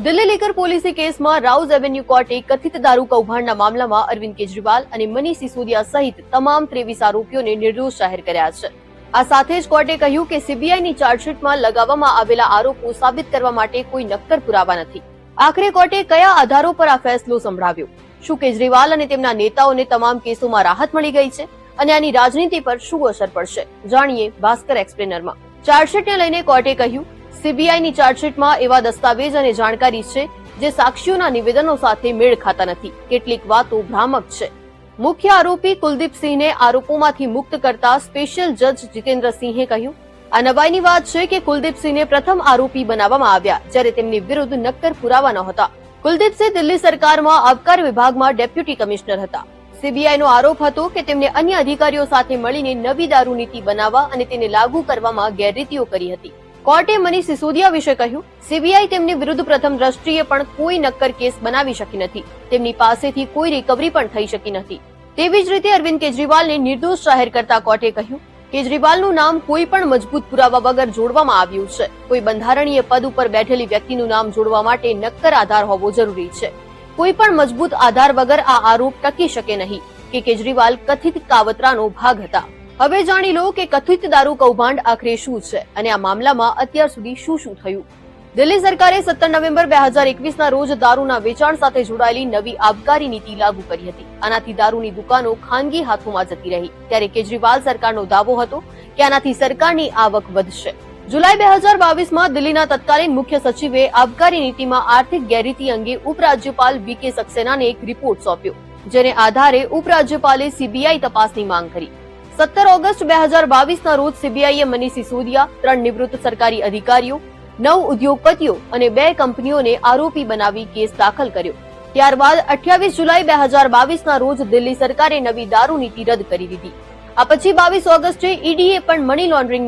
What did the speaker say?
Delhi liquor policy કેસમાં Rouse avenue કોર્ટે કથિત દારૂ કૌભાંડના મામલામાં અરવિંદ કેજરીવાલ અને મનીષ સિસોદિયા સહિત તમામ 23 આરોપીઓને નિર્દોષ જાહેર કર્યા છે। આ સાથે જ કોર્ટે કહ્યું કે સીબીઆઈની ચાર્જશીટમાં લગાવવામાં આવેલા આરોપો સાબિત કરવા માટે કોઈ નક્કર પુરાવા નથી। આખરે કોર્ટે કયા આધારો પર આ ફેસલો સંભળાવ્યો? શું કેજરીવાલ અને તેમના નેતાઓને તમામ કેસોમાં રાહત મળી ગઈ છે અને આની રાજનીતિ પર શું અસર પડશે? જાણીએ ભાસ્કર એક્સપ્લેનરમાં। ચાર્જશીટને લઈને કોર્ટે કહ્યું, સીબીઆઈની ચાર્જશીટમાં એવા દસ્તાવેજ અને જાણકારી છે જે સાક્ષીઓના નિવેદનો સાથે મેળ ખાતા નથી। કેટલીક વાતો ભ્રામક છે। મુખ્ય આરોપી કુલદીપસિંહને આરોપોમાંથી મુક્ત કરતા સ્પેશિયલ જજ જીતેન્દ્રસિંહે કહ્યું, આ નવાઈની વાત છે કે કુલદીપસિંહને પ્રથમ આરોપી બનાવવામાં આવ્યા જ્યારે તેમની વિરુદ્ધ નક્કર પુરાવા નહોતા। કુલદીપસિંહ દિલ્હી સરકારમાં આબકારી વિભાગમાં ડેપ્યુટી કમિશનર હતા। સીબીઆઈનો આરોપ હતો કે તેમને અન્ય અધિકારીઓ સાથે મળીને નવી દારૂ નીતિ બનાવવા અને તેને લાગુ કરવામાં ગેરરીતિઓ કરી હતી। કોર્ટે મનીષ સિસોદિયા વિશે કહ્યું, સીબીઆઈ તેમની વિરુદ્ધ પ્રથમ દ્રષ્ટિએ પણ કોઈ નક્કર કેસ બનાવી શકી નથી। તેમની પાસેથી કોઈ રિકવરી પણ થઈ શકી નથી। તેવી જ રીતે અરવિંદ કેજરીવાલને નિર્દોષ જાહેર કરતા કોર્ટે કહ્યું, કેજરીવાલનું નામ કોઈ પણ મજબૂત પુરાવા વગર જોડવામાં આવ્યું છે। કોઈ બંધારણીય પદ ઉપર બેઠેલી વ્યક્તિનું નામ જોડવા માટે નક્કર આધાર હોવો જરૂરી છે। કોઈ પણ મજબૂત આધાર વગર આ આરોપ ટકી શકે નહીં કે કેજરીવાલ કથિત કાવતરાનો ભાગ હતા। હવે જાણી લો કે કથિત દારૂ કૌભાંડ આખરે શું છે અને આ મામલામાં અત્યાર સુધી શું થયું। દિલ્હી સરકારે 17 નવેમ્બર 2021ના રોજ દારૂના વેચાણ સાથે જોડાયેલી નવી આબકારી નીતિ લાગુ કરી હતી। આનાથી દારૂની દુકાનો ખાનગી હાથોમાં જતી રહી, ત્યારે કેજરીવાલ સરકારનો દાવો હતો કે આનાથી સરકારની આવક વધશે। જુલાઈ 2022માં દિલ્હીના તત્કાલીન મુખ્ય સચિવે આબકારી નીતિમાં આર્થિક ગેરરીતિ અંગે ઉપરાજ્યપાલ વી.કે. સક્સેનાને એક રિપોર્ટ સોંપ્યો, જેને આધારે ઉપરાજ્યપાલે સીબીઆઈ તપાસની માંગ કરી। 17 ઓગસ્ટ 2022ના રોજ સીબીઆઈએ મનીષ સિસોદિયા, 3 નિવૃત્ત સરકારી અધિકારીઓ, 9 ઉદ્યોગપતિઓ અને 2 કંપનીઓને આરોપી બનાવી કેસ દાખલ કર્યો। ત્યારબાદ 28 જુલાઈ 2022ના રોજ દિલ્હી સરકારે નવી દારૂ નીતિ રદ કરી દીધી। આ પછી 22 ઓગસ્ટે ઈડીએ પણ મની લોન્ડરિંગ